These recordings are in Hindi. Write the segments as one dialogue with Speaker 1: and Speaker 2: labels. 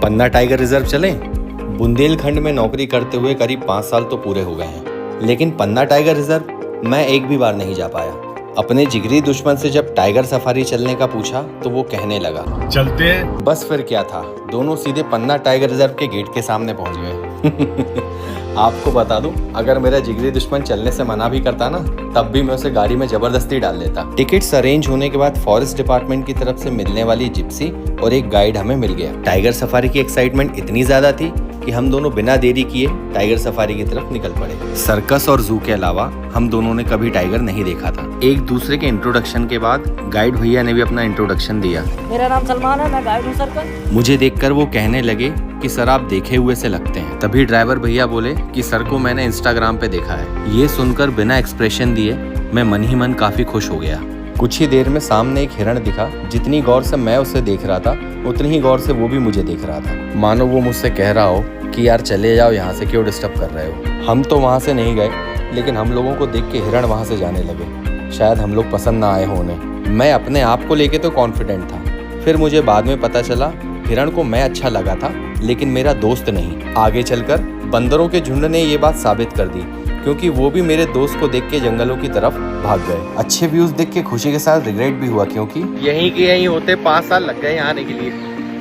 Speaker 1: पन्ना टाइगर रिजर्व चलें? बुंदेलखंड में नौकरी करते हुए करीब 5 साल तो पूरे हो गए हैं, लेकिन पन्ना टाइगर रिजर्व मैं एक भी बार नहीं जा पाया। अपने जिगरी दुश्मन से जब टाइगर सफारी चलने का पूछा तो वो कहने लगा,
Speaker 2: चलते हैं।
Speaker 1: बस फिर क्या था, दोनों सीधे पन्ना टाइगर रिजर्व के गेट के सामने पहुंच गए। आपको बता दूं, अगर मेरा जिगरी दुश्मन चलने से मना भी करता ना, तब भी मैं उसे गाड़ी में जबरदस्ती डाल देता। टिकट्स अरेंज होने के बाद फॉरेस्ट डिपार्टमेंट की तरफ से मिलने वाली जिप्सी और एक गाइड हमें मिल गया। टाइगर सफारी की एक्साइटमेंट इतनी ज्यादा थी कि हम दोनों बिना देरी किए टाइगर सफारी की तरफ निकल पड़े। सर्कस और जू के अलावा हम दोनों ने कभी टाइगर नहीं देखा था। एक दूसरे के इंट्रोडक्शन के बाद गाइड भैया ने भी अपना इंट्रोडक्शन दिया।
Speaker 3: मेरा नाम सलमान है, मैं गाइड हूँ सर का।
Speaker 1: मुझे देखकर वो कहने लगे कि सर आप देखे हुए से लगते हैं। तभी ड्राइवर भैया बोले कि सर को मैंने इंस्टाग्राम पे देखा है। ये सुनकर बिना एक्सप्रेशन दिए मैं मन ही मन काफी खुश हो गया। कुछ ही देर में सामने एक हिरण दिखा। जितनी गौर से मैं उसे देख रहा था, उतनी ही गौर से वो भी मुझे देख रहा था। मानो वो मुझसे कह रहा हो कि यार चले जाओ यहाँ से, क्यों डिस्टर्ब कर रहे हो। हम तो वहाँ से नहीं गए, लेकिन हम लोगों को देख के हिरण वहाँ से जाने लगे। शायद हम लोग पसंद ना आए हो उन्हें। मैं अपने आप को लेके तो कॉन्फिडेंट था, फिर मुझे बाद में पता चला हिरण को मैं अच्छा लगा था, लेकिन मेरा दोस्त नहीं। आगे चलकर बंदरों के झुंड ने ये बात साबित कर दी, क्योंकि वो भी मेरे दोस्त को देख के जंगलों की तरफ भाग गए। अच्छे व्यूज देख के खुशी के साथ रिग्रेट भी हुआ, क्योंकि यहीं के यहीं होते 5 साल लग गए यहाँ आने के लिए।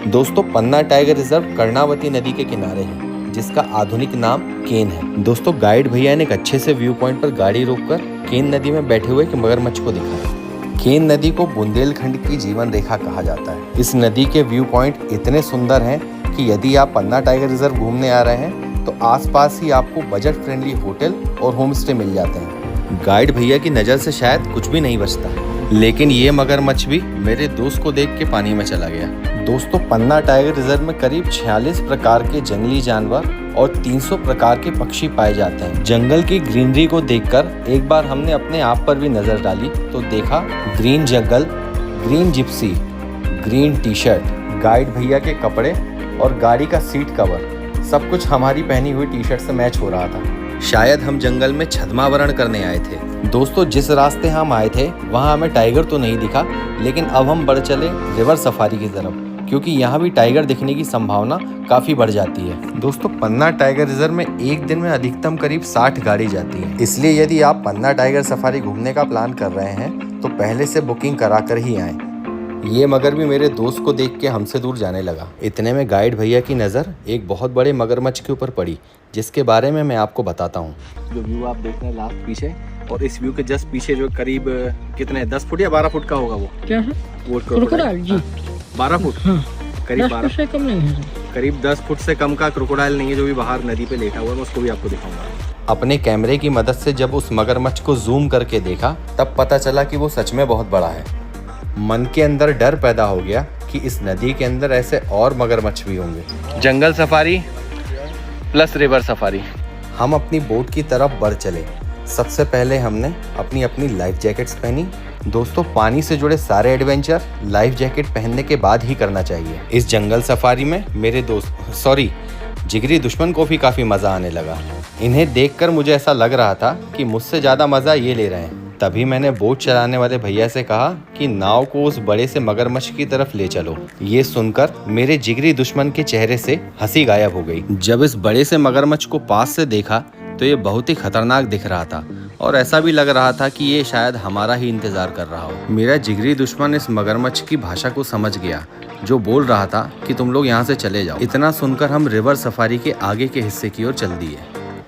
Speaker 1: दोस्तों, पन्ना टाइगर रिजर्व कर्णावती नदी के किनारे है, जिसका आधुनिक नाम केन है। दोस्तों, गाइड भैया ने एक अच्छे से व्यू पॉइंट पर गाड़ी रोककर केन नदी में बैठे हुए एक मगरमच्छ को दिखाया। केन नदी को बुंदेलखंड की जीवन रेखा कहा जाता है। इस नदी के व्यू पॉइंट इतने सुंदर हैं कि यदि आप पन्ना टाइगर रिजर्व घूमने आ रहे हैं तो आसपास ही आपको बजट फ्रेंडली होटल और होम स्टे मिल जाते हैं। गाइड भैया की नज़र से शायद कुछ भी नहीं बचता, लेकिन ये मगरमच्छ भी मेरे दोस्त को देख के पानी में चला गया। दोस्तों, पन्ना टाइगर रिजर्व में करीब 46 प्रकार के जंगली जानवर और 300 प्रकार के पक्षी पाए जाते हैं। जंगल की ग्रीनरी को देखकर एक बार हमने अपने आप पर भी नजर डाली तो देखा ग्रीन जंगल, green Gypsy, green T shirt, guide भैया के कपड़े और गाड़ी का सीट कवर, सब कुछ हमारी पहनी हुई टी शर्ट से मैच हो रहा था। शायद हम जंगल में छद्मावरण करने आए थे। दोस्तों, जिस रास्ते हम आए थे वहाँ हमें टाइगर तो नहीं दिखा, लेकिन अब हम बढ़ चले रिवर सफारी की तरफ, क्योंकि यहाँ भी टाइगर दिखने की संभावना काफ़ी बढ़ जाती है। दोस्तों, पन्ना टाइगर रिजर्व में एक दिन में अधिकतम करीब 60 गाड़ी जाती है। इसलिए यदि आप पन्ना टाइगर सफारी घूमने का प्लान कर रहे हैं तो पहले से बुकिंग करा कर ही आएँ। ये मगर भी मेरे दोस्त को देख के हमसे दूर जाने लगा। इतने में गाइड भैया की नज़र एक बहुत बड़े मगरमच्छ के ऊपर पड़ी, जिसके बारे में मैं आपको बताता हूँ। जो व्यू आप देख रहे हैं लास्ट पीछे, और इस व्यू के जस्ट पीछे जो करीब कितने 10 फुट या 12 फुट का होगा वो क्या है? वो क्रोकोडाइल जी। 12 फुट हाँ। करीब 12 से कम नहीं है, करीब 10 फुट से कम का क्रोकोडाइल नहीं है, जो भी बाहर नदी पे लेटा हुआ है। मैं उसको भी आपको दिखाऊंगा। अपने कैमरे की मदद से जब उस मगरमच्छ को जूम करके देखा तब पता चला कि वो सच में बहुत बड़ा है। मन के अंदर डर पैदा हो गया कि इस नदी के अंदर ऐसे और मगरमच्छ भी होंगे। जंगल सफारी प्लस रिवर सफारी। हम अपनी बोट की तरफ बढ़ चले। सबसे पहले हमने अपनी अपनी लाइफ जैकेट्स पहनी। दोस्तों, पानी से जुड़े सारे एडवेंचर लाइफ जैकेट पहनने के बाद ही करना चाहिए। इस जंगल सफारी में मेरे जिगरी दुश्मन को भी काफ़ी मज़ा आने लगा। इन्हें देखकर मुझे ऐसा लग रहा था कि मुझसे ज़्यादा मज़ा ये ले रहे हैं। तभी मैंने बोट चलाने वाले भैया से कहा कि नाव को उस बड़े से मगरमच्छ की तरफ ले चलो। ये सुनकर मेरे जिगरी दुश्मन के चेहरे से हंसी गायब हो गई। जब इस बड़े से मगरमच्छ को पास से देखा तो ये बहुत ही खतरनाक दिख रहा था, और ऐसा भी लग रहा था कि ये शायद हमारा ही इंतजार कर रहा हो। मेरा जिगरी दुश्मन इस मगरमच्छ की भाषा को समझ गया, जो बोल रहा था कि तुम लोग यहाँ से चले जाओ। इतना सुनकर हम रिवर सफारी के आगे के हिस्से की ओर चल दिए।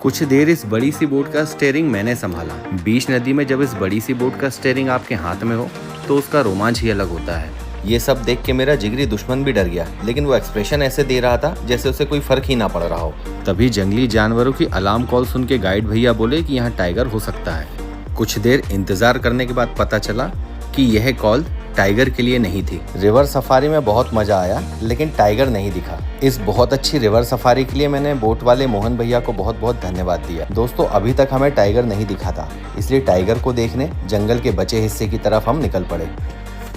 Speaker 1: कुछ देर इस बड़ी सी बोट का स्टीयरिंग मैंने संभाला। बीच नदी में जब इस बड़ी सी बोट का स्टीयरिंग आपके हाथ में हो तो उसका रोमांच ही अलग होता है। ये सब देख के मेरा जिगरी दुश्मन भी डर गया, लेकिन वो एक्सप्रेशन ऐसे दे रहा था जैसे उसे कोई फर्क ही ना पड़ रहा हो। तभी जंगली जानवरों की अलार्म कॉल सुन के गाइड भैया बोले कि यहाँ टाइगर हो सकता है। कुछ देर इंतजार करने के बाद पता चला कि यह कॉल टाइगर के लिए नहीं थी। रिवर सफारी में बहुत मजा आया, लेकिन टाइगर नहीं दिखा। इस बहुत अच्छी रिवर सफारी के लिए मैंने बोट वाले मोहन भैया को बहुत बहुत धन्यवाद दिया। दोस्तों, अभी तक हमें टाइगर नहीं दिखा था, इसलिए टाइगर को देखने जंगल के बचे हिस्से की तरफ हम निकल पड़े।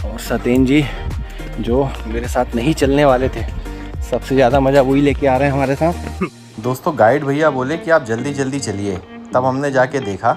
Speaker 1: और सतेन जी जो मेरे साथ नहीं चलने वाले थे, सबसे ज़्यादा मज़ा वही लेके आ रहे हैं हमारे साथ। दोस्तों, गाइड भैया बोले कि आप जल्दी जल्दी चलिए। तब हमने जाके देखा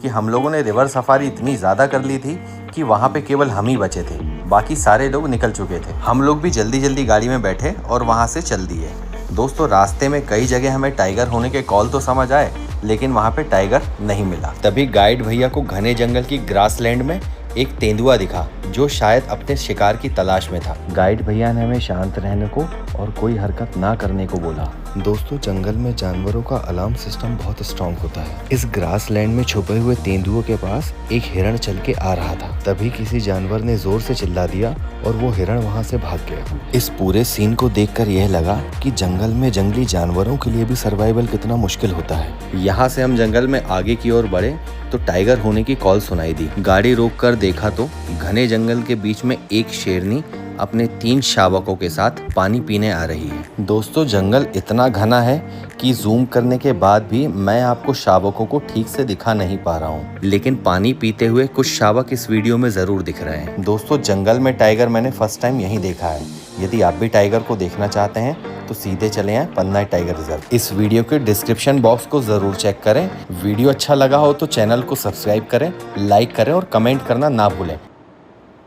Speaker 1: कि हम लोगों ने रिवर सफारी इतनी ज़्यादा कर ली थी कि वहाँ पे केवल हम ही बचे थे। बाकी सारे लोग निकल चुके थे। हम लोग भी जल्दी जल्दी गाड़ी में बैठे और वहाँ से चल दिए। दोस्तों रास्ते में कई जगह हमें टाइगर होने के कॉल तो समझ आए, लेकिन वहाँ पे टाइगर नहीं मिला। तभी गाइड भैया को घने जंगल की ग्रासलैंड में एक तेंदुआ दिखा जो शायद अपने शिकार की तलाश में था। गाइड भैया ने हमें शांत रहने को और कोई हरकत ना करने को बोला। दोस्तों जंगल में जानवरों का अलार्म सिस्टम बहुत स्ट्रांग होता है। इस ग्रासलैंड में छुपे हुए तेंदुओं के पास एक हिरण चल के आ रहा था। तभी किसी जानवर ने जोर से चिल्ला दिया और वो हिरण वहाँ से भाग गया। इस पूरे सीन को देखकर यह लगा कि जंगल में जंगली जानवरों के लिए भी सर्वाइवल कितना मुश्किल होता है। यहाँ से हम जंगल में आगे की ओर बढ़े तो टाइगर होने की कॉल सुनाई दी। गाड़ी रोककर देखा तो घने जंगल के बीच में एक शेरनी अपने 3 शावकों के साथ पानी पीने आ रही है। दोस्तों जंगल इतना घना है कि जूम करने के बाद भी मैं आपको शावकों को ठीक से दिखा नहीं पा रहा हूँ, लेकिन पानी पीते हुए कुछ शावक इस वीडियो में जरूर दिख रहे हैं। दोस्तों जंगल में टाइगर मैंने फर्स्ट टाइम यहीं देखा है। यदि आप भी टाइगर को देखना चाहते हैं तो सीधे चले आए पन्ना टाइगर रिजर्व। इस वीडियो के डिस्क्रिप्शन बॉक्स को जरूर चेक करें। वीडियो अच्छा लगा हो तो चैनल को सब्सक्राइब करें, लाइक करें और कमेंट करना ना भूलें।